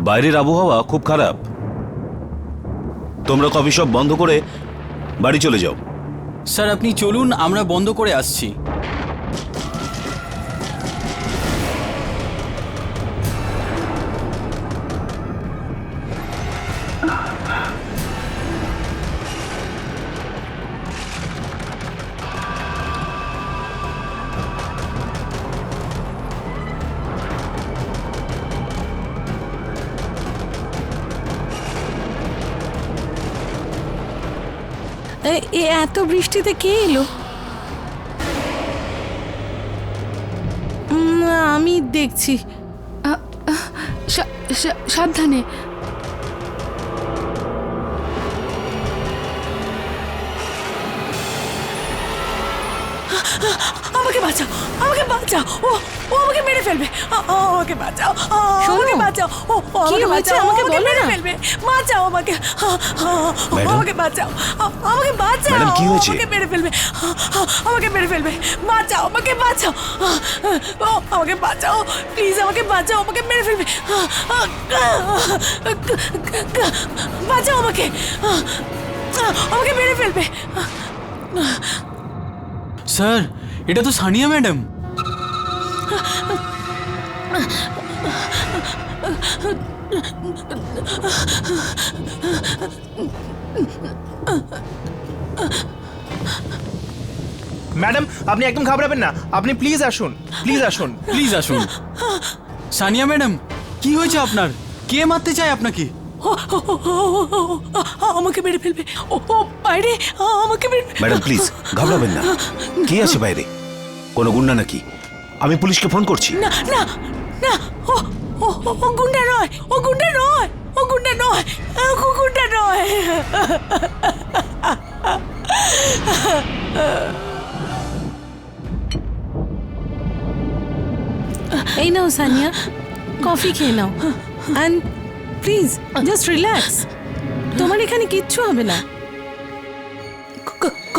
বাইরের আবহাওয়া খুব খারাপ। তোমরা কফি শপ বন্ধ করে বাড়ি চলে যাও। স্যার আপনি চলুন, আমরা বন্ধ করে আসছি। এত বৃষ্টিতে কে এলো? আমি দেখছি। সাবধানে। আমাকে বাঁচাও, আমাকে বাঁচাও। ও ও আমাকে মেরে ফেলবে। আমাকে বাঁচাও, আমাকে বাঁচাও। ও আমাকে বাঁচাও, আমাকে মেরে ফেলবে। বাঁচাও আমাকে, আমাকে বাঁচাও, আমাকে বাঁচাও। ম্যাডাম কি হয়েছে? আমাকে মেরে ফেলবে, আমাকে মেরে ফেলবে। বাঁচাও, আমাকে বাঁচাও। আমাকে বাঁচাও প্লিজ, আমাকে বাঁচাও, আমাকে মেরে ফেলবে। বাঁচাও আমাকে, আমাকে মেরে ফেলবে। স্যার এটা তো সানিয়া ম্যাডাম। ম্যাডাম আপনি একদম ঘাবড়াবেন না, আপনি প্লিজ আসুন, প্লিজ আসুন, প্লিজ আসুন। সানিয়া ম্যাডাম কি হয়েছে আপনার? কে মারতে চায় আপনাকে? আমাকে মেরে ফেলবে। ও বাইরে আমাকে মেরে। ম্যাডাম প্লিজ ঘাবড়াবেন না। কে আছে বাইরে? কোনো গুন্ডা নাকি? আমি পুলিশকে ফোন করছি। না না না, ও ও গুন্ডা নয়, ও গুন্ডা নয়, ও গুন্ডা নয়, ও গুন্ডা নয়। এই নাও সানিয়া, কফি খেয়ে নাও। অ্যান্ড প্লিজ জাস্ট রিল্যাক্স, তোমার এখানে কিচ্ছু হবে না।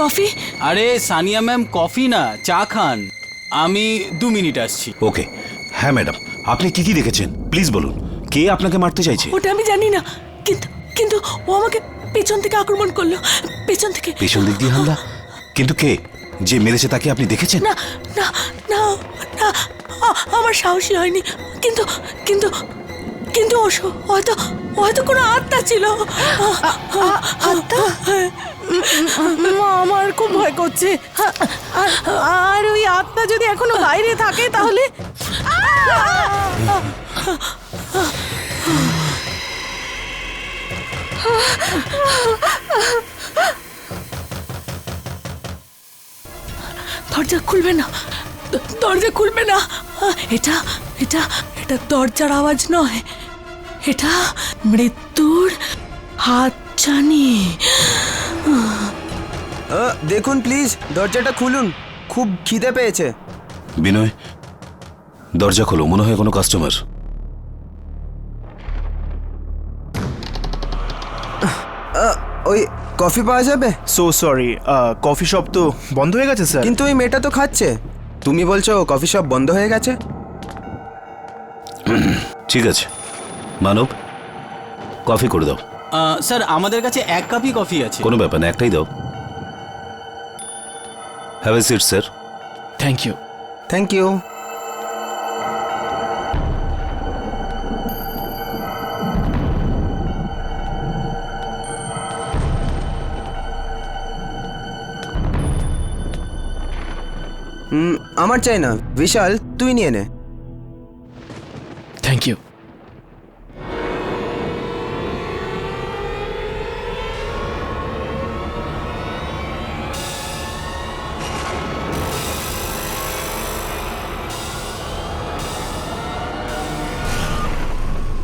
কফি? আরে সানিয়া ম্যাম কফি না, চা খান। আমি 2 মিনিট আসছি। ওকে। হ্যাঁ ম্যাডাম, আপনি কি কি দেখেছেন প্লিজ বলুন। কে আপনাকে মারতে চাইছে? ওটা আমি জানি না, কিন্তু কিন্তু ও আমাকে পেছন থেকে আক্রমণ করলো, পেছন থেকে। পেছন দিক দিয়ে হামলা? কিন্তু কে যে মেরেছে তাকে আপনি দেখেছেন? না না না না, আমার সাহসী হয়নি। কিন্তু কিন্তু কিন্তু হয়তো হয়তো কোনো আত্মা ছিল। আত্মা? আমার খুব ভয় করছে। আর ওই আত্মা যদি এখনো বাইরে থাকে তাহলে। দরজা খুলবে না, দরজা খুলবে না। এটা এটা এটা দরজার আওয়াজ নয়, এটা মৃত্যুর হাতছানি। দেখুন প্লিজ দরজাটা খুলুন, খুব খিদে পেয়েছে। বিনয় দরজা খোলো, মনে হয় কোনো কাস্টমার। ওই কফি পাওয়া যাবে? সো সরি, কফি শপ তো বন্ধ হয়ে গেছে স্যার। কিন্তু ওই মেয়েটা তো খাচ্ছে, তুমি বলছো কফি শপ বন্ধ হয়ে গেছে? ঠিক আছে মানব, কফি করে দাও। স্যার আমাদের কাছে 1 কাপই কফি আছে। কোনো ব্যাপার না, একটাই দাও। Have a seat sir. Thank you. Thank you. আমার চাই না, বিশাল তুই নিয়ে নে। Thank you.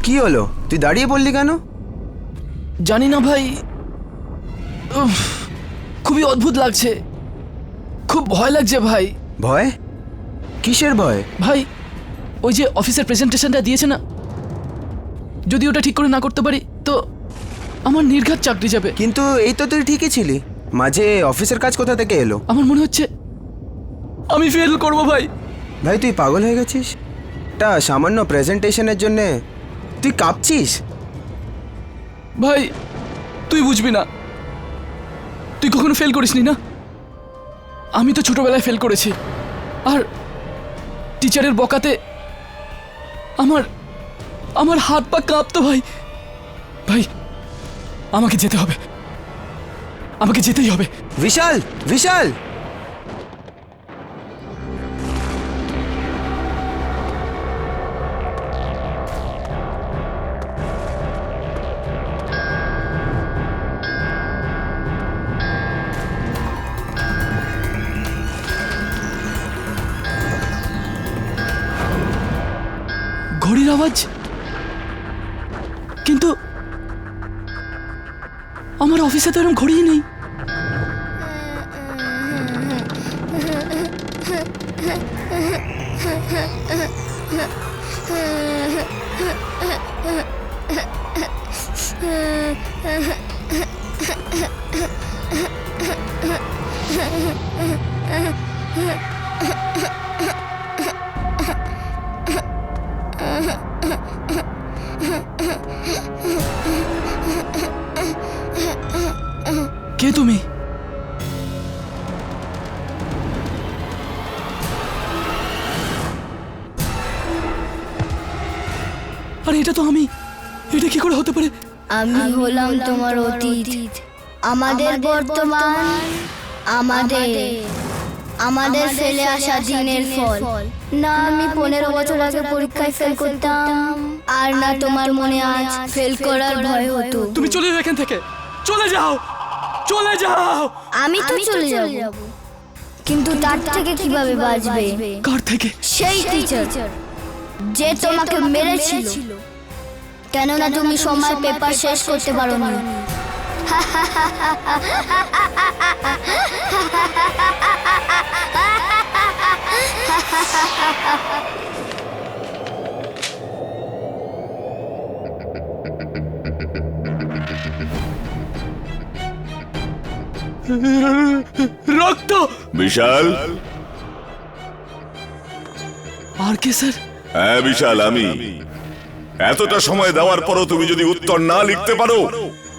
কি হলো, তুই দাঁড়িয়ে পড়লি কেন? জানি না ভাই, খুবই অদ্ভুত লাগছে, খুব ভয় লাগছে ভাই। ভয়? কিসের ভয়? ভাই ওই যে অফিসের প্রেজেন্টেশনটা দিয়েছে না, যদি ওটা ঠিক করে না করতে পারি তো আমার নির্ঘাত চাকরি যাবে। কিন্তু এই তো তুই ঠিকই ছিলি, মাঝে অফিসের কাজ কোথা থেকে এলো? আমার মনে হচ্ছে আমি ফেল করব ভাই। ভাই তুই পাগল হয়ে গেছিস? একটা সামান্য প্রেজেন্টেশনের জন্য তুই কাঁপছিস? ভাই তুই বুঝবি না, তুই কখনো ফেল করিসনি না? আমি তো ছোটবেলায় ফেল করেছি, আর টিচারের বকাতে আমার আমার হাত পা কাঁপতো ভাই। ভাই আমাকে যেতে হবে, আমাকে যেতেই হবে। বিশাল, বিশাল! ঘড়ির আওয়াজ, কিন্তু আমার অফিসে তো এরকম ঘড়িই নেই। কে তুমি? আরে এটা তো আমি, এটা কি করে হতে পারে? আমি হলাম তোমার অতীত, আমাদের বর্তমান, আমাদের ফেলে আসা দিনের ফল। না আমি 15 বছর আগে পরীক্ষায় ফেল করতাম, আর না তোমার মনে আজ ফেল করার ভয় হতো। তুমি চলে যাও এখান থেকে, চলে যাও, চলে যাও। আমি তো চলে যাব, কিন্তু তার থেকে কিভাবে বাঁচবে? কার থেকে? সেই টিচার যে তোমাকে মেরেছিল, কেননা তুমি সময় পেপার শেষ করতে পারোনি। রক্ত! বিশাল? আর কে স্যার? হ্যাঁ বিশাল, আমি। এতটা সময় দেওয়ার পরও তুমি যদি উত্তর না লিখতে পারো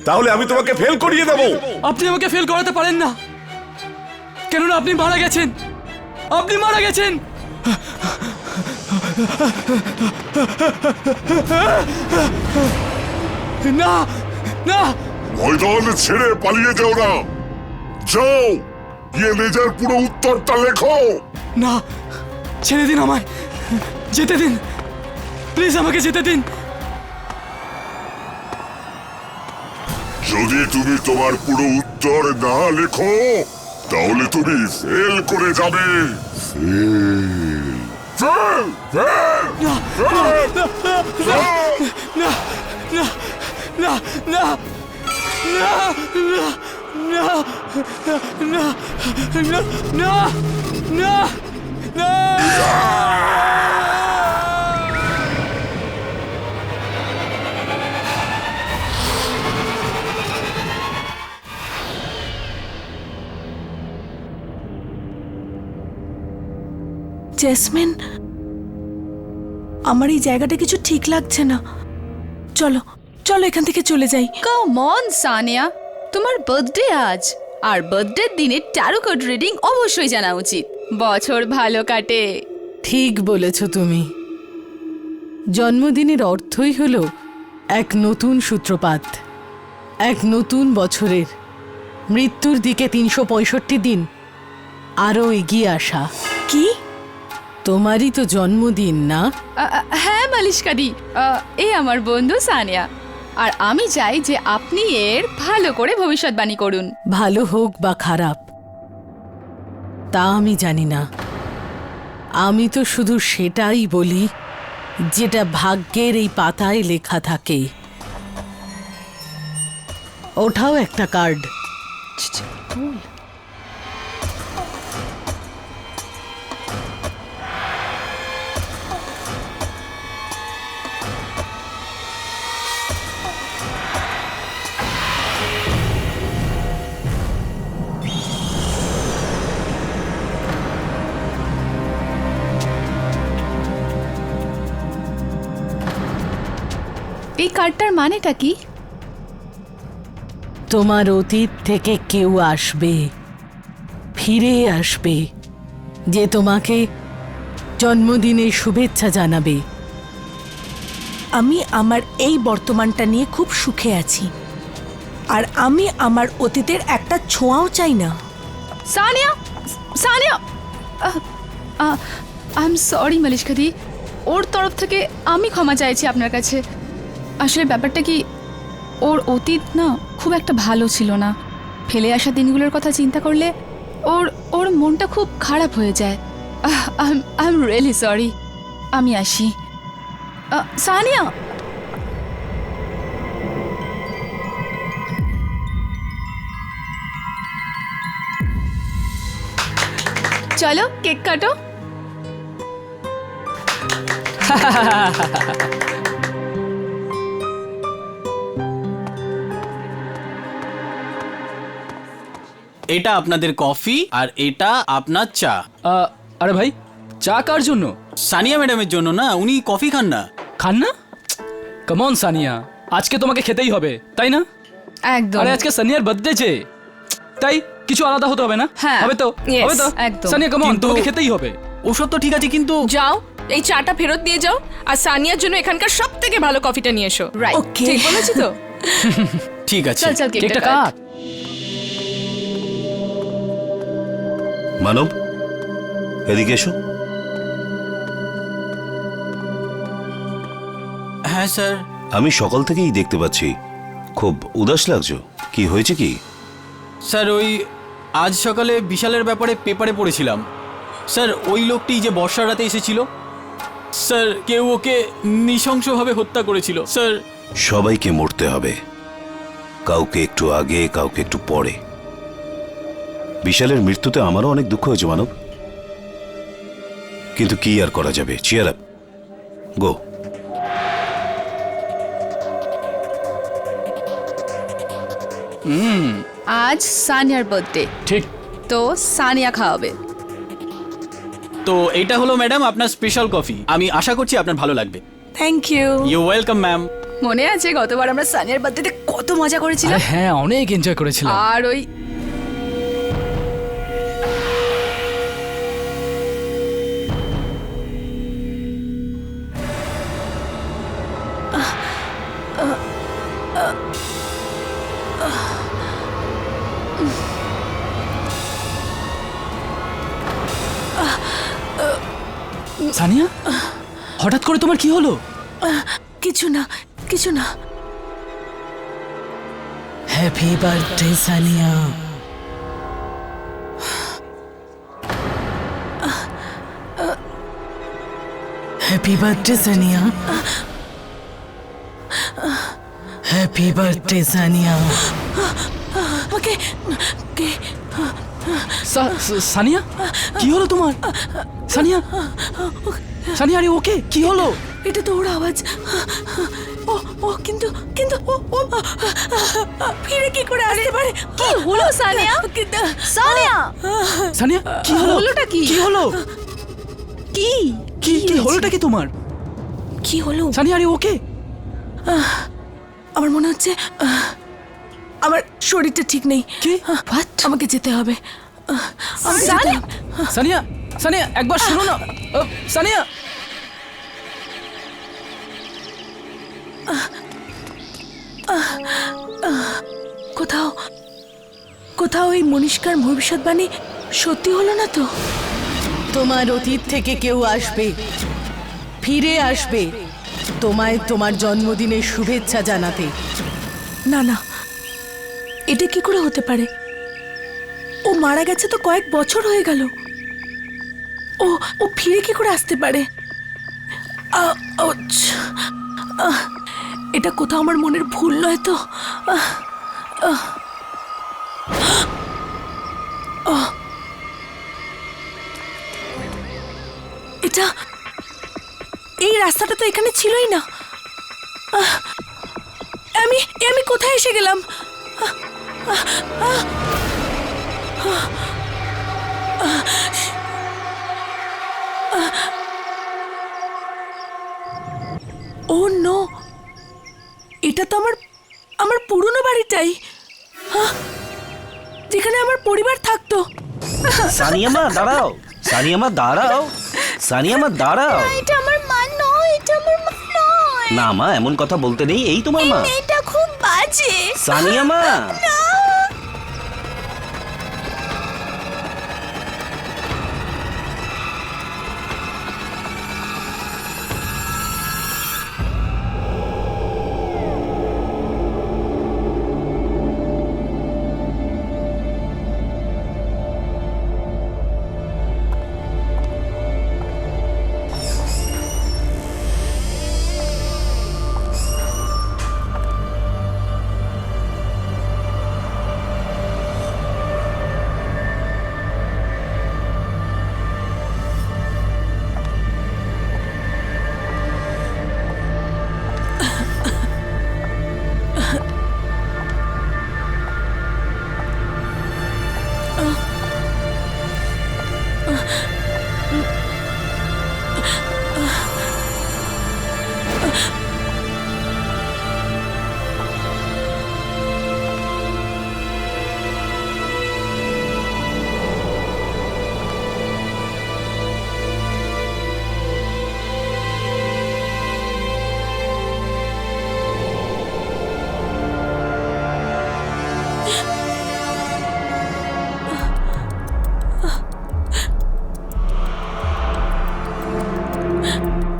তাহলে আমি তোমাকে ফেল করিয়ে দেব। আপনি আমাকে ফেল করাতে পারেন না, কেননা আপনি মারা গেছেন, আপনি মারা গেছেন। না না, ময়দান ছেড়ে পালিয়ে যাও না, যাও গিয়ে নিজের পুরো উত্তরটা লেখো। না, ছেড়ে দিন আমায়, যেতে দিন, প্লিজ আমাকে যেতে দিন। যদি তুমি তোমার পুরো উত্তর না লেখো তাহলে তুমি ফেল করে যাবে। ফেল ফেল ফেল না না না না না না না না না না না। জেসমিন, আমার এই জায়গাটা কিছু ঠিক লাগছে না। চলো চলো এখান থেকে চলে যাই। কাম অন সানিয়া, তোমার বার্থডে আজ, আর বার্থডের দিনে ট্যারো কার্ড রিডিং অবশ্যই জানা উচিত। বছর ভালো কাটে। ঠিক বলেছ তুমি। জন্মদিনের অর্থই হলো এক নতুন সূত্রপাত, এক নতুন বছরের, মৃত্যুর দিকে 365 দিন আরও এগিয়ে আসা। কি? তোমারই তো জন্মদিন না? হ্যাঁ মালিশকাদি, এই আমার বন্ধু সানিয়া, আর আমি চাই যে আপনি এর ভালো করে ভবিষ্যৎবাণী করুন। ভালো হোক বা খারাপ তা আমি জানি না, আমি তো শুধু সেটাই বলি যেটা ভাগ্যের এই পাতায় লেখা থাকে। ওঠাও একটা কার্ড। এই কার্ডটার মানেটা কি? তোমার অতীত থেকে কেউ আসবে, ফিরে আসবে, যে তোমাকে জন্মদিনের শুভেচ্ছা জানাবে। আমি আমার এই বর্তমানটা নিয়ে খুব সুখে আছি, আর আমি আমার অতীতের একটা ছোঁয়াও চাই না। Sania, Sania, I am sorry Malishka di, ওর তরফ থেকে আমি ক্ষমা চাইছি আপনার কাছে। আসলে ব্যাপারটা কি, ওর অতীত না খুব একটা ভালো ছিল না। ফেলে আসা দিনগুলোর কথা চিন্তা করলে ওর মনটা খুব খারাপ হয়ে যায়। I am really sorry. আমি আসি। সানিয়া, চলো কেক কাটো। এটা আপনাদের কফি আর এটা আপনার চা। আরে ভাই, চা কার জন্য? সানিয়া ম্যাডামের জন্য না, উনি কফি খান না। খান না? কমন সানিয়া, আজকে তোমাকে খেতেই হবে, তাই না? একদম। আরে আজকে সানিয়ার বার্থডে যে, তাই কিছু আলাদা হতে হবে না? হ্যাঁ। হবে তো? Yes, হবে তো? একদম। সানিয়া কমন, কিন্তু- তোমাকে খেতেই হবে। ওসব তো ঠিক আছে, কিন্তু যাও, এই চাটা ফেরত দিয়ে যাও, আর সানিয়ার জন্য এখানকার সব থেকে ভালো কফিটা নিয়ে এসো। রাইট। ওকে, ঠিক বলেছি তো? ঠিক আছে। চল চল কেকটা কেকটা কাট। কাট। মানব, এদিকে এসো। হ্যাঁ স্যার। আমি সকাল থেকেই দেখতে পাচ্ছি খুব উদাস লাগছো, কি হয়েছে কি? স্যার ওই আজ সকালে বিশালের ব্যাপারে পেপারে পড়েছিলাম স্যার। ওই লোকটি যে বর্ষার রাতে এসেছিল স্যার, কেউ ওকে নৃশংসভাবে হত্যা করেছিল স্যার। সবাইকে মরতে হবে, কাউকে একটু আগে, কাউকে একটু পরে। বিশালের মৃত্যুতে আমারও অনেক দুঃখ হয়েছে মানব, কিন্তু কি আর করা যাবে। চিয়ার আপ, গো। আজ সানিয়ার বার্থডে, ঠিক। তো সানিয়া খাওয়াবে। তো এটা হলো ম্যাডাম আপনার স্পেশাল কফি। আমি আশা করছি আপনার ভালো লাগবে। Thank you. You welcome ma'am. মনে আছে গতবার আমরা সানিয়ার বার্থডেতে কত মজা করেছিলাম? আরে হ্যাঁ, অনেক এনজয় করেছিলাম। আর ওই সানিয়া, হঠাৎ করে তোমার কি হলো? কিছু না, কিছু না। Happy birthday Sania. Happy birthday Sania. Happy birthday Sania. Okay, কে? সানিয়া, কি হলো তোমার? সানিয়া, সানিয়া, আরে ওকে, কি হলো? এটা তো ওর আওয়াজ। ও ও কিন্তু কিন্তু ও ও ফিরে কি করে আসতে পারে? কি হলো সানিয়া? সানিয়া, সানিয়া, কি হলো? হলোটা কি? কি হলো? কি কি কি হলোটা কি তোমার? কি হলো? সানিয়া, আরে ওকে? আমার মনে হচ্ছে আমার শরীরটা ঠিক নেই। কি? আমাকে যেতে হবে। আমাকে যেতে সানিয়া, হবে। সানিয়া, সানিয়া, একবার শোনো না। সানিয়া, কোথাও কোথাও এই মনীষকার ভবিষ্যৎবাণী সত্যি হলো না তো? তোমার অতীত থেকে কেউ আসবে, ফিরে আসবে, তোমায় তোমার জন্মদিনের শুভেচ্ছা জানাতে। না না, এটা কি করে হতে পারে? ও মারা গেছে তো কয়েক বছর হয়ে গেল। ও ও ফিরে কি করে আসতে পারে? আউচ! এটা কোথাও আমার মনের ভুল নয় তো? এটা, এই রাস্তাটা তো এখানে ছিলই না। আমি আমি কোথায় এসে গেলাম? ও নো, এটা তো আমার পুরনো বাড়িটাই, হ্যাঁ, যেখানে আমার পরিবার থাকতো। সানিয়া মা দাঁড়াও, সানিয়া মা দাঁড়াও, সানিয়া মা দাঁড়াও। এটা আমার মা নয়, এটা আমার মা নয়। না মা, এমন কথা বলতে নেই, এই তোমার মা। এটা খুব বাজে। সানিয়া মা।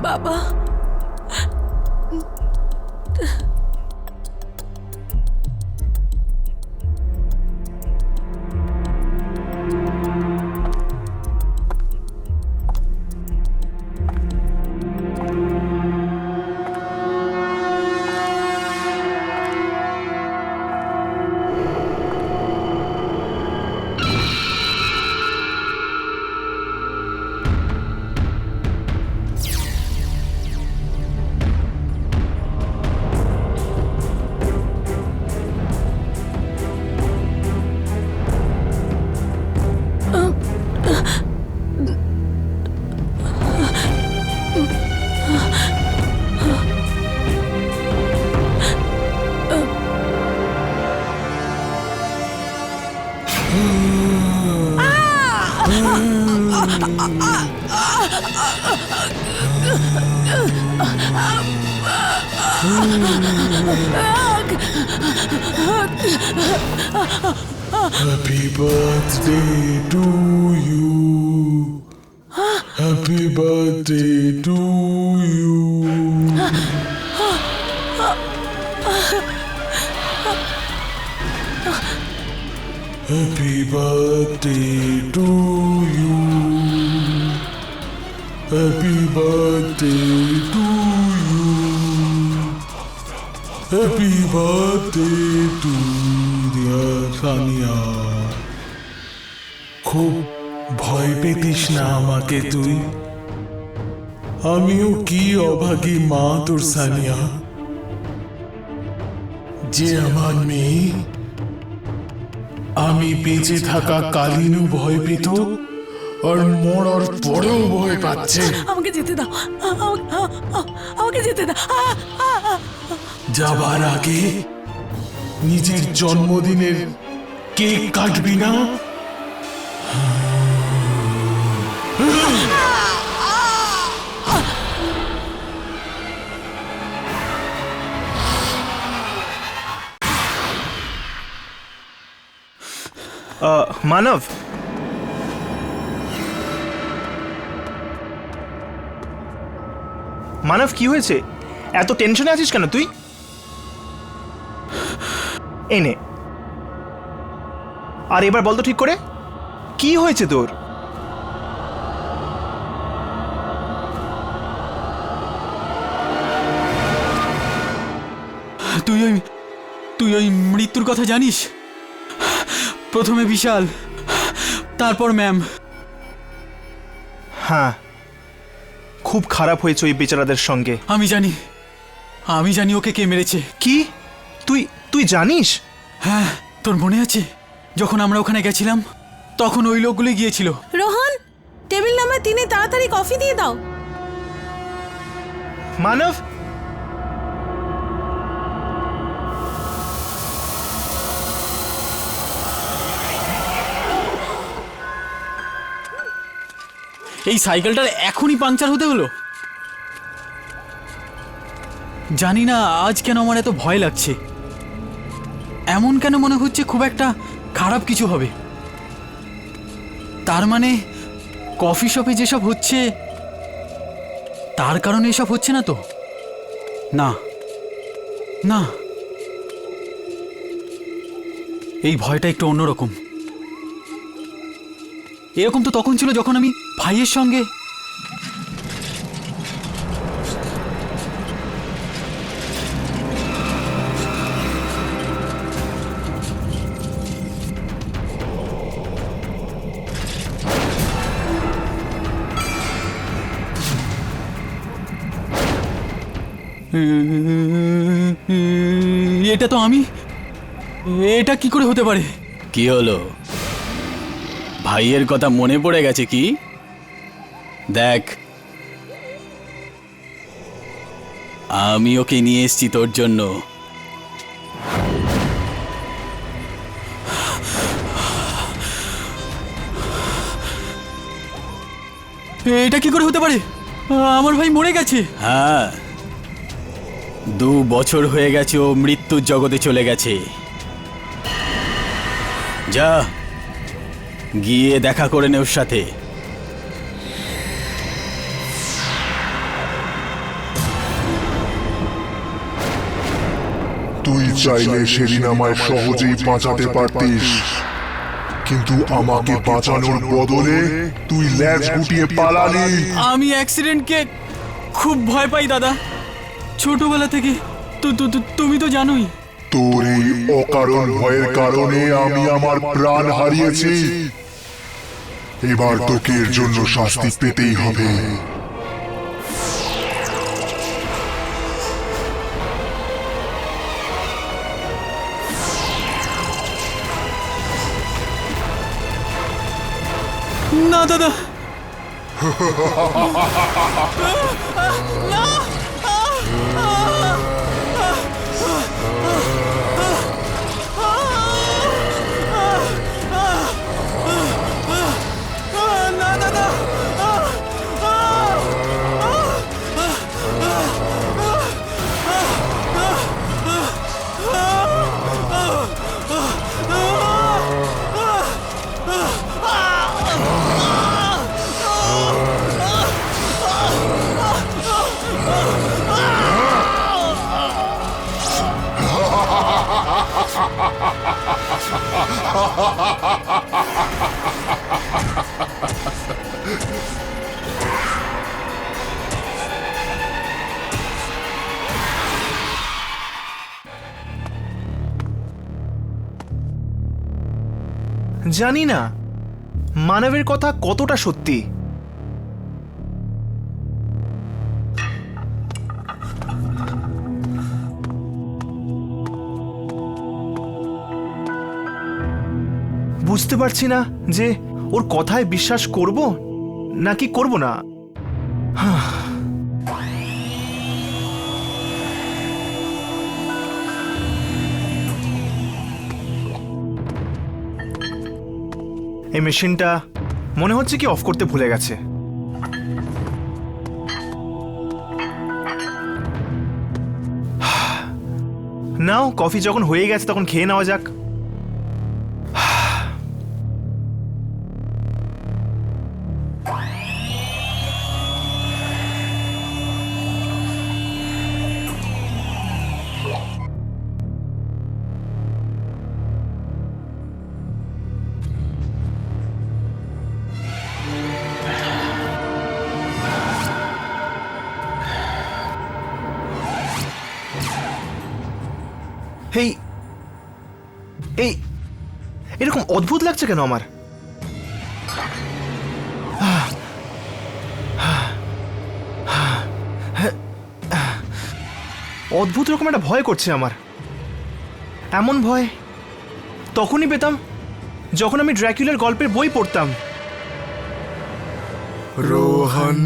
বাবা, Happy birthday to you. Happy birthday to you. Happy birthday to you. Happy birthday to you. Happy birthday to dear Sania. খুব ভয় পেতিস না আমাকে তুই। আমিও কি অভাগী মা তোর সানিয়া, যে আমার মেয়ে আমি বেঁচে থাকা কালীনও ভয় পেত আর মরার পরেও ভয় পাচ্ছে। আমাকে যেতে দাও, আমাকে যেতে দাও। যাবার আগে নিজের জন্মদিনের কেক কাটবি না? মানব, মানব কি হয়েছে? এত টেনশনে আছিস কেন তুই? এনে আর এবার বল তো ঠিক করে, কি হয়েছে তোর? তুই ওই মৃত্যুর কথা জানিস? প্রথমে বিশাল, তারপর ম্যাম। হ্যাঁ, খুব খারাপ হয়েছে ওই বেচারাদের সঙ্গে। আমি জানি ওকে কে মেরেছে। কি? তুই জানিস? হ্যাঁ, তোর মনে আছে যখন আমরা ওখানে গেছিলাম তখন ওই লোকগুলো গিয়েছিল। রোহন, টেবিল নাম্বার 3-এ তাড়াতাড়ি কফি দিয়ে দাও। মানব, এই সাইকেলটার এখনই পাংচার হতে হলো। জানি না আজ কেন আমার এত ভয় লাগছে। এমন কেন মনে হচ্ছে খুব একটা খারাপ কিছু হবে। তার মানে কফি শপে যেসব হচ্ছে তার কারণে এসব হচ্ছে না তো? না না, এই ভয়টা একটু অন্যরকম। এরকম তো তখন ছিল যখন আমি ভাইয়ের সঙ্গে এটা তো আমি, এটা কি করে হতে পারে? কি হলো, ভাইয়ের কথা মনে পড়ে গেছে কি? দেখ, আমি ওকে নিয়ে এসেছি তোর জন্য। এটা কি করে হতে পারে? আমার ভাই মরে গেছে। হ্যাঁ, 2 বছর হয়ে গেছে ও মৃত্যুর জগতে চলে গেছে। যা, গিয়ে দেখা করে নে ওর সাথে। তুই চাইলে সেদিন আমায় সহজেই বাঁচাতে পারতিস, কিন্তু আমাকে বাঁচানোর বদলে তুই ল্যাজ গুটিয়ে পালালি। আমি অ্যাক্সিডেন্টকে খুব ভয় পাই দাদা, ছোটবেলা থেকে। তুমি তো জানোই। তোর এই অকারণ ভয়ের কারণে আমি আমার প্রাণ হারিয়েছি। এবার তোকে এর জন্য শাস্তি পেতেই হবে। না দাদা, না। জানি না মানবের কথা কতটা সত্যি। বুঝতে পারছি না যে ওর কথায় বিশ্বাস করব নাকি করব না। এই মেশিনটা মনে হচ্ছে কি অফ করতে ভুলে গেছে। নাও, কফি যখন হয়ে গেছে তখন খেয়ে নেওয়া যাক। এই এই এরকম অদ্ভুত লাগছে কেন আমার? অদ্ভুত রকম একটা ভয় করছে আমার। এমন ভয় তখনই পেতাম যখন আমি ড্র্যাকুলার গল্পের বই পড়তাম। রোহন,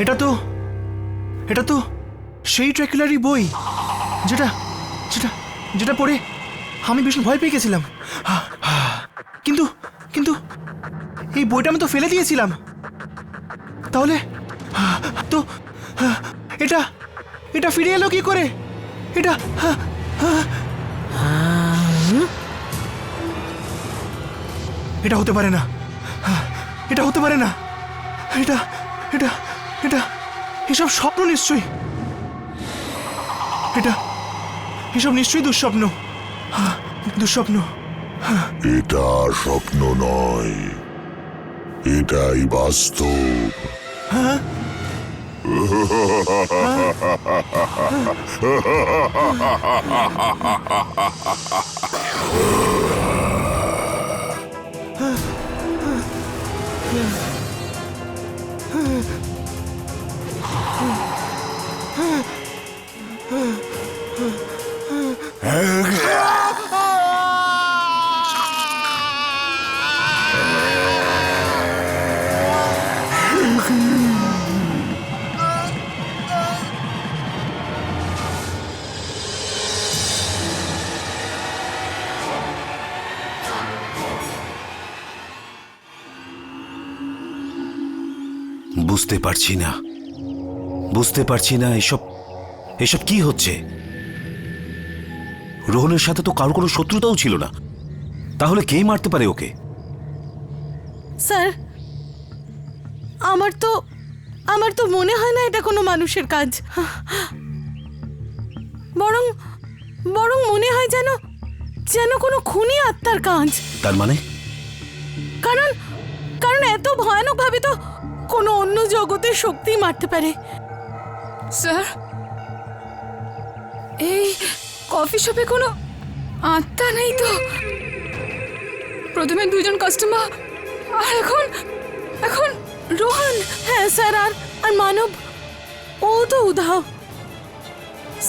এটা তো সেই ড্র্যাকুলারই বই, যেটা যেটা যেটা পড়ে আমি ভীষণ ভয় পেয়ে গেছিলাম। কিন্তু কিন্তু এই বইটা আমি তো ফেলে দিয়েছিলাম। তাহলে তো এটা এটা ফিরে এলো কি করে? এটা এটা হতে পারে না, এটা হতে পারে না, এটা এটা এটা এসব স্বপ্ন নিশ্চয়ই, এসব নিশ্চয়ই দুঃস্বপ্ন, দুঃস্বপ্ন। এটা স্বপ্ন নয়, এটাই বাস্তব। বুঝতে পারছি না এসব এসব কি হচ্ছে। রোহনের সাথে তো কারোর কোনো শত্রুতাও ছিল না, তাহলে কে মারতে পারে ওকে? স্যার, আমার তো মনে হয় না এটা কোনো মানুষের কাজ। বরং মনে হয় যেন কোনো খুনি আত্মার কাজ। তার মানে? কারণ এত ভয়ানক ভাবে তো কোনো অন্য জগতের শক্তি মারতে পারে। স্যার, এই কফি শপে কোনো আত্মা নেই তো? প্রথমে 2জন কাস্টমার, আর এখন রোহন। হ্যাঁ স্যার, আর মানব, ও তো উধাও।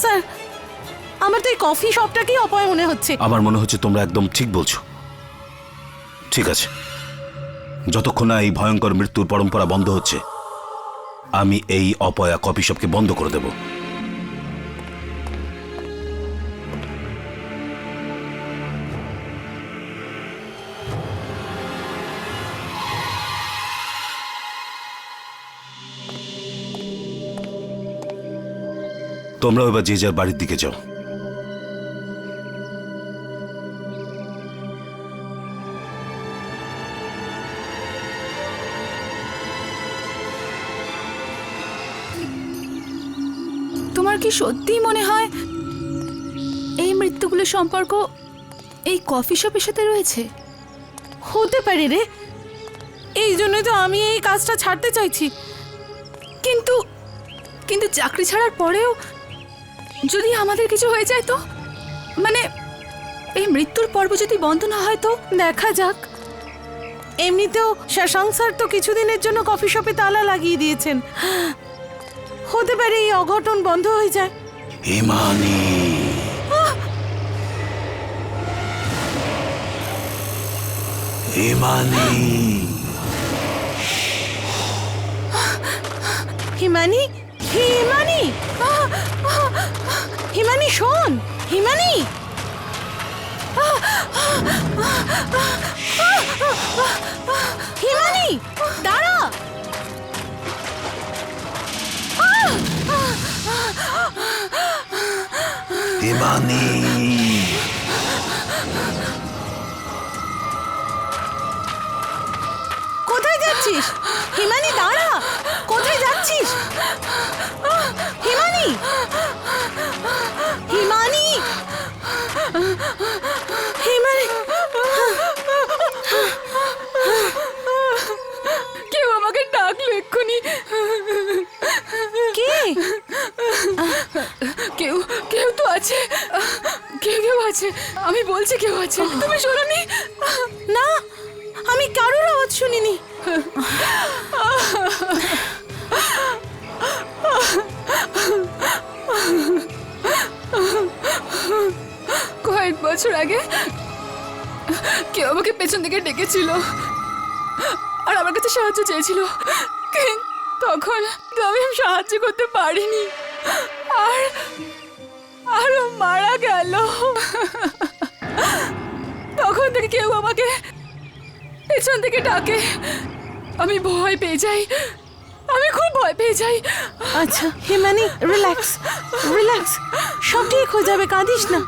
স্যার, আমার তো এই কফি শপটাকেই অপয় মনে হচ্ছে। আমার মনে হচ্ছে তোমরা একদম ঠিক বলছো। ঠিক আছে, যতক্ষণ না এই ভয়ঙ্কর মৃত্যুর পরম্পরা বন্ধ হচ্ছে, আমি এই অপয়া কফি শপকে বন্ধ করে দেব। তোমরা এবার যে যার বাড়ির দিকে যাও। তোমার কি সত্যিই মনে হয় এই মৃত্যুগুলোর সম্পর্ক এই কফি শপের সাথে রয়েছে? হতে পারে রে, এই জন্যই তো আমি এই কাজটা ছাড়তে চাইছি। কিন্তু চাকরি ছাড়ার পরেও যদি আমাদের কিছু হয়ে যায় তো, মানে এই মৃত্যুর পর্ব যদি বন্ধ না হয় তো? দেখা যাক। এমনিতেও শশাঙ্ক স্যার তো কিছুদিনের জন্য কফি শপে তালা লাগিয়ে দিয়েছেন। হতে পারে এই অঘটন বন্ধ হয়ে যায়। হিমানি, হিমানি, হিমানি, হিমানি, হিমানি শোন, হিমানি। হিমানি দাঁড়া। হিমানি, কোথায় যাচ্ছিস? হিমানি দাঁড়া, কোথায় যাচ্ছিস? হিমানি, হিমানি, হিমানি। কেউ আমাকে ডাকলো এক্ষুনি। কে? কেউ তো আছে, কেউ আছে। আমি বলছি কেউ আছে, তুমি শোনোনি? না, আমি কারোর আওয়াজ শুনিনি। কয়েক বছর আগে কেউ আমাকে পেছন থেকে ডেকেছিল আর আমার কাছে সাহায্য চেয়েছিল, তখন আমি সাহায্য করতে পারিনি, আর আরো মারা গেল। তখন থেকে কেউ আমাকে পেছন থেকে ডাকে, আমি ভয় পেয়ে যাই, আমি খুব ভয় পেয়ে যাই। আচ্ছা হিমানি, রিল্যাক্স রিল্যাক্স, সব ঠিক হয়ে যাবে, কাঁদিস না।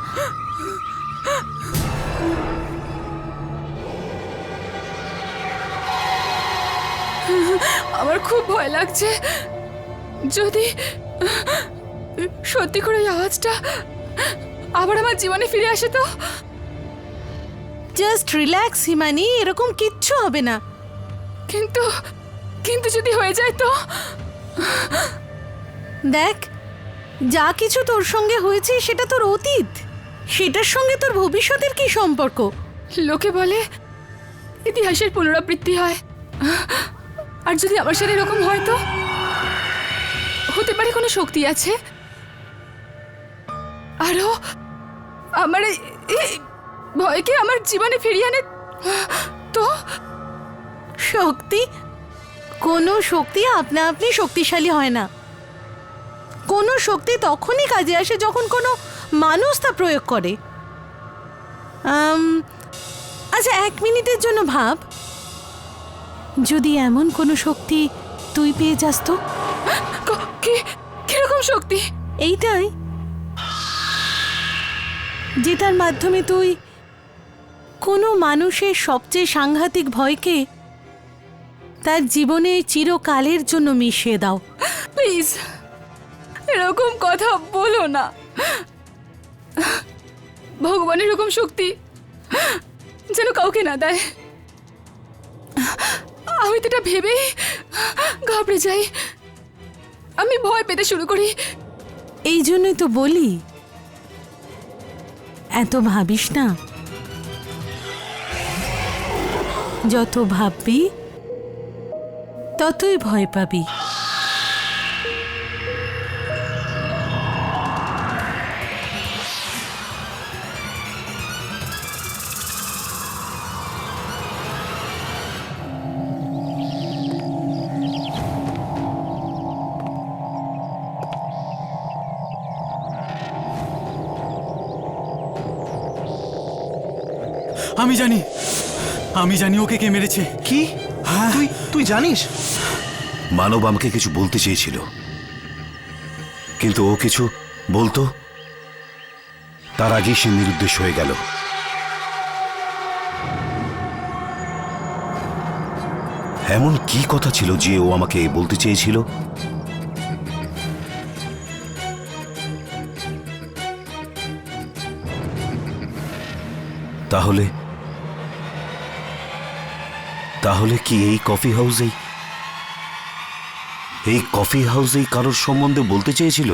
আমার খুব ভয় লাগছে, যদি সত্যি করে এই আওয়াজটা আবার আমার জীবনে ফিরে আসে তো। জাস্ট রিল্যাক্স হিমানি, এরকম কিচ্ছু হবে না। কিন্তু কিন্তু যদি হয়ে যায় তো? দেখ, যা কিছু তোর সঙ্গে হয়েছে সেটা তোর অতীত, সেটার সঙ্গে তোর ভবিষ্যতের কি সম্পর্ক? লোকে বলে ইতিহাসের পুনরাবৃত্তি হয়, আর যদি আমার সাথে এরকম হয় তো? হতে পারে কোনো শক্তি আছে আরো আমার এই ভয়কে আমার জীবনে ফিরিয়ে আনে তো? শক্তি? কোনো শক্তি আপনা আপনি শক্তিশালী হয় না। কোনো শক্তি তখনই কাজে আসে যখন কোনো মানুষ তা প্রয়োগ করে। আচ্ছা, 1 মিনিটের জন্য ভাব, যদি এমন কোনো শক্তি তুই পেয়ে যাস তো? কিরকম শক্তি? এইটাই, যেটার মাধ্যমে তুই কোনো মানুষের সবচেয়ে সাংঘাতিক ভয়কে তার জীবনে চিরকালের জন্য মিশিয়ে দাও। প্লিজ এরকম কথা বলো না। ভগবান এরকম শক্তি যেন কাউকে না দেয়। আমি তো এটা ভেবেই ঘাবড়ে যাই, আমি ভয় পেতে শুরু করি। এই জন্যই তো বলি, এত ভাবিস না। যত ভাববি ততই ভয় পাবি। আমি জানি ওকে কে মেরেছে। কি? তুই জানিস? মানব আমাকে কিছু বলতে চেয়েছিল, কিন্তু ও কিছু বলতো তার আগেই সে নিরুদ্দেশ হয়ে গেল। এমন কি কথা ছিল যে ও আমাকে বলতে চেয়েছিল? তাহলে কি এই কফি হাউসেই কারোর সম্বন্ধে বলতে চেয়েছিল?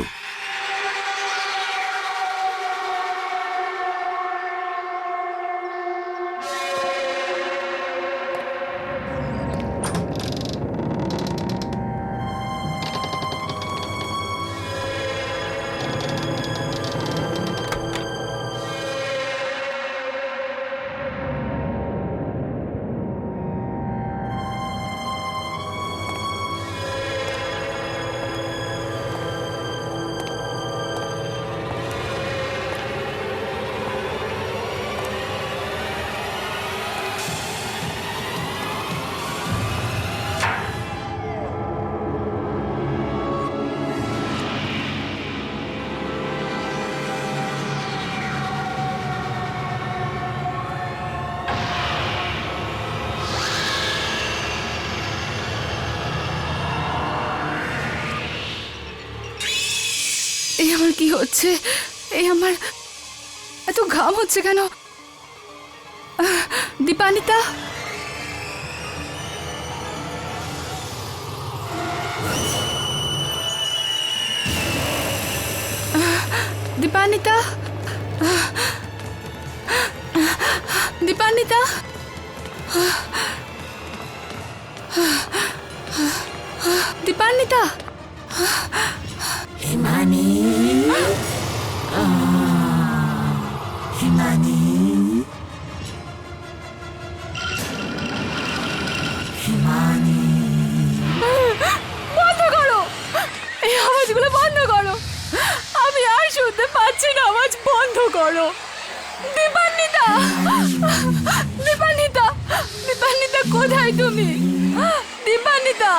এই আমার কি হচ্ছে? এই আমার এত ঘাম হচ্ছে কেন? দীপানিতা, দীপানিতা, দীপানিতা, দীপানিতা। হিমানি, হিমানি, হিমানি। করো। দীপান্বিতা, দীপান্বিতা, দীপান্বিতা কোথায় তুমি? দীপান্বিতা,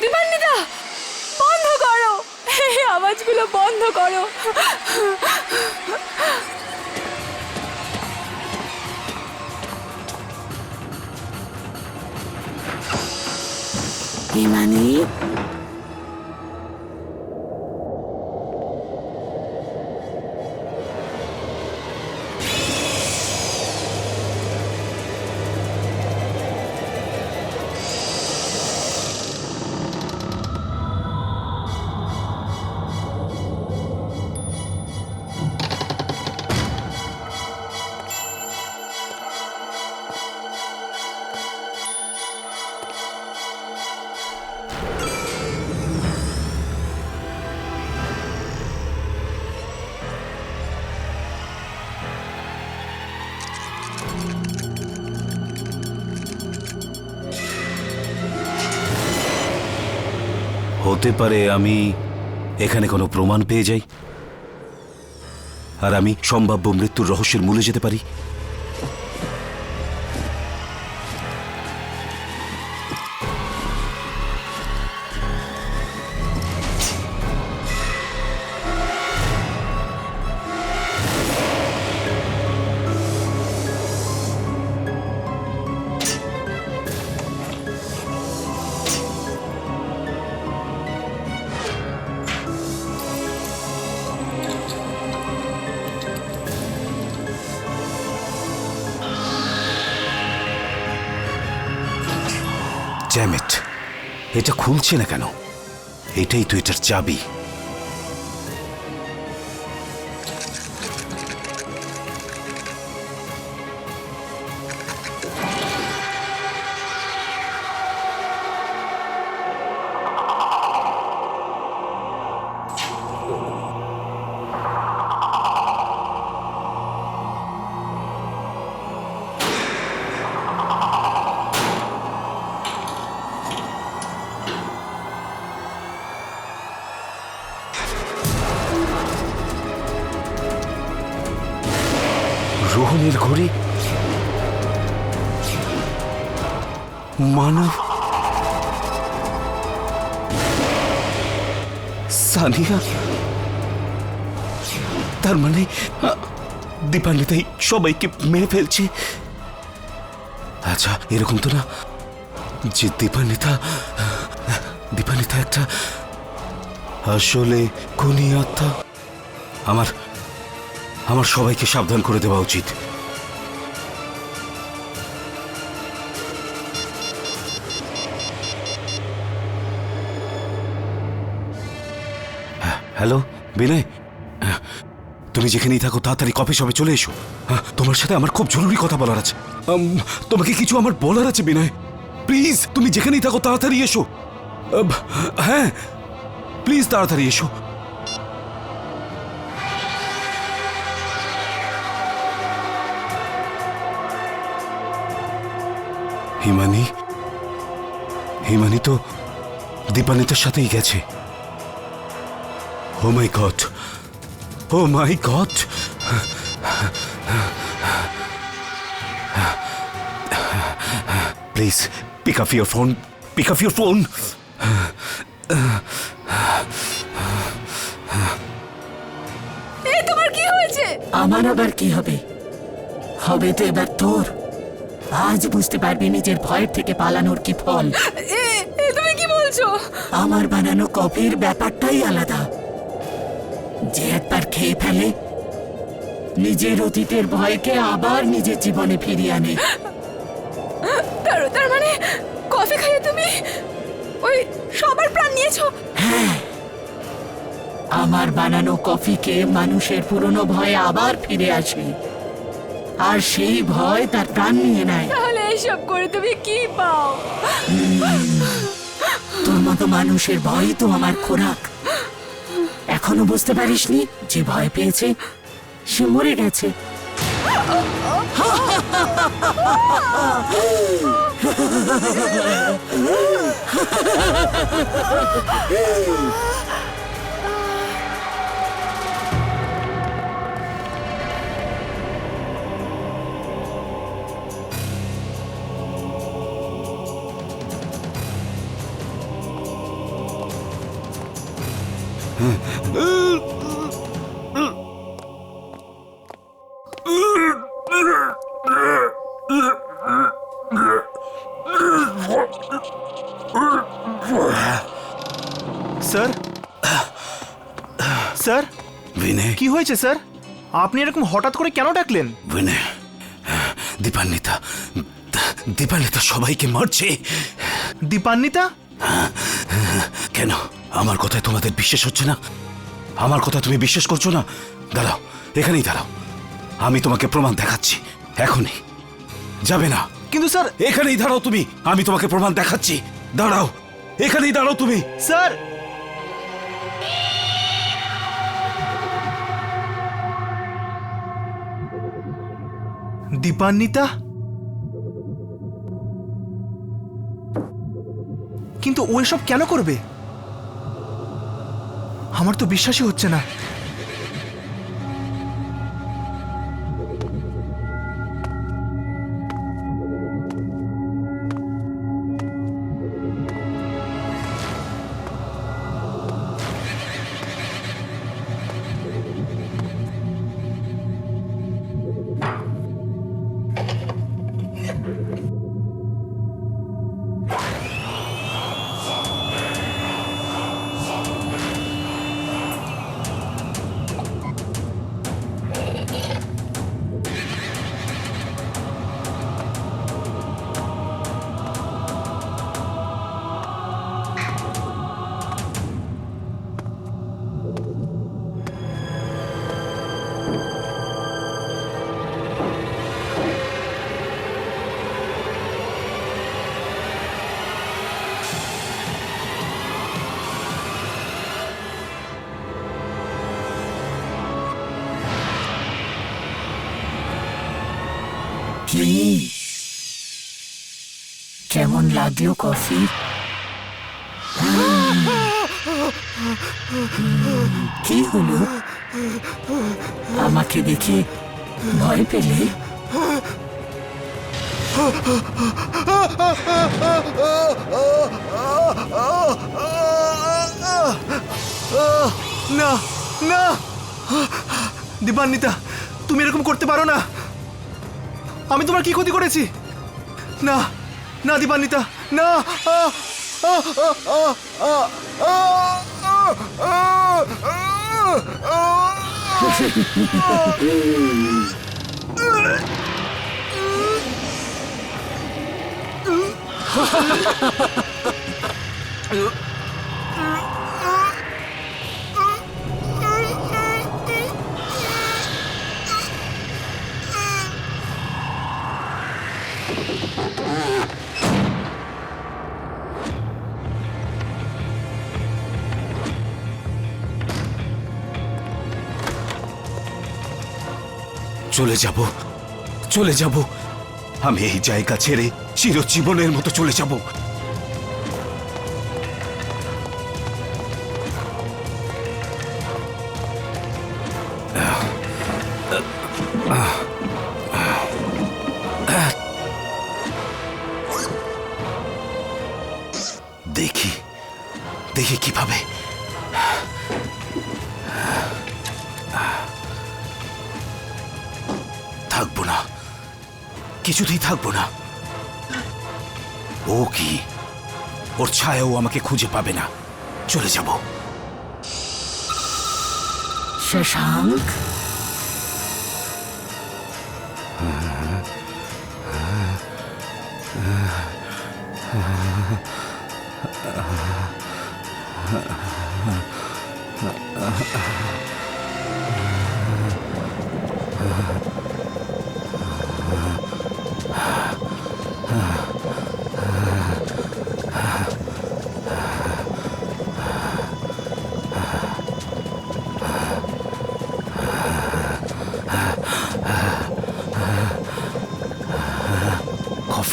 দীপান্বিতা, বন্ধ করো, এই আওয়াজগুলো বন্ধ করো। হিমানি, হতে পারে আমি এখানে কোনো প্রমাণ পেয়ে যাই, আর আমি সম্ভাব্য মৃত্যুর রহস্যের মূলে যেতে পারি। Damn it! এটা খুলছে না কেন? এটাই তো এটার চাবি। রোহনের ঘড়ি, মানব, সানিয়া, তার মানে দীপান্বিতাই সবাইকে মেরে ফেলছে। আচ্ছা, এরকম তো না যে দীপান্বিতা একটা আসলে খুনি আত্মা। আমার সবাইকে সাবধান করে দেওয়া উচিত। হ্যালো বিনয়, তুমি যেখানেই থাকো তাড়াতাড়ি কফি শপে চলে এসো। তোমার সাথে আমার খুব জরুরি কথা বলার আছে। তোমাকে কিছু আমার বলার আছে বিনয়, প্লিজ তুমি যেখানেই থাকো তাড়াতাড়ি এসো। হ্যাঁ প্লিজ তাড়াতাড়ি এসো। হিমানি তো দীপান্বিতার সাথেই গেছে। Oh my god, oh my god. Please pick up your phone, pick up your phone. এই তোমার কি হয়েছে? আমার আবার কি হবে? হবে তো এবার তোর। আজ বুঝতে পারবি নিজের ভয়ের থেকে পালানোর কি ফল। তুমি কি বলছো? আমার বানানো কফির ব্যাপারটাই আলাদা। যে একবার খেয়ে ফেলে নিজের অতীতের ভয়কে আবার নিজের জীবনে ফিরিয়ে আনে। তার মানে কফি খাইয়ে তুমি ওই সবার প্রাণ নিয়েছো? হ্যাঁ, আমার বানানো কফিকে মানুষের পুরনো ভয় আবার ফিরে আসে, আর সেই ভয় তার প্রাণ নিয়ে নেয়। তাহলে এইসব করে তুমি কি পাও? তোর মতো মানুষের ভয় তো আমার খোরাক। এখনো বুঝতে পারিসনি যে ভয় পেয়েছে সে মরে গেছে। স্যার স্যার বিনয়, কি হয়েছে স্যার? আপনি এরকম হঠাৎ করে কেন ডাকলেন? বিনয়, দীপান্বিতা, দীপান্বিতা সবাইকে মারছে। দীপান্বিতা? কেন আমার কথায় তোমাদের বিশ্বাস হচ্ছে না? আমার কথা তুমি বিশ্বাস করছো না? দাঁড়াও, এখানেই দাঁড়াও, আমি তোমাকে প্রমাণ দেখাচ্ছি এখনই। যাবে না। কিন্তু স্যার, এখানেই দাঁড়াও তুমি, আমি তোমাকে প্রমাণ দেখাচ্ছি। দাঁড়াও, এখানেই দাঁড়াও তুমি। স্যার, দীপান্বিতা? কিন্তু ও এসব কেন করবে? আমার তো বিশ্বাসই হচ্ছে না। কেমন লাগলো কফি? কি হলো? আমাকে দেখে ভয় পেলে? না না, দীপান্বিতা, তুমি এরকম করতে পারো না। আমি তোমার কি ক্ষতি করেছি? না না দীপান্বিতা, না। চলে যাব, চলে যাব, আমি এই জায়গা ছেড়ে চিরজীবনের মতো চলে যাব। দেখি দেখি কিভাবে। থাকবো না, কিছুতেই থাকবো না। ও কি, ওর ছায়াও আমাকে খুঁজে পাবে না। চলে যাব। Shashank,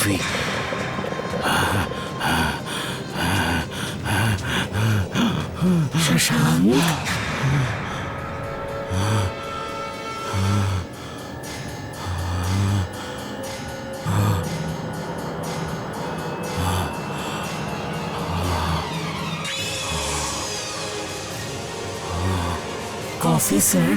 coffee. Shashank, coffee sir.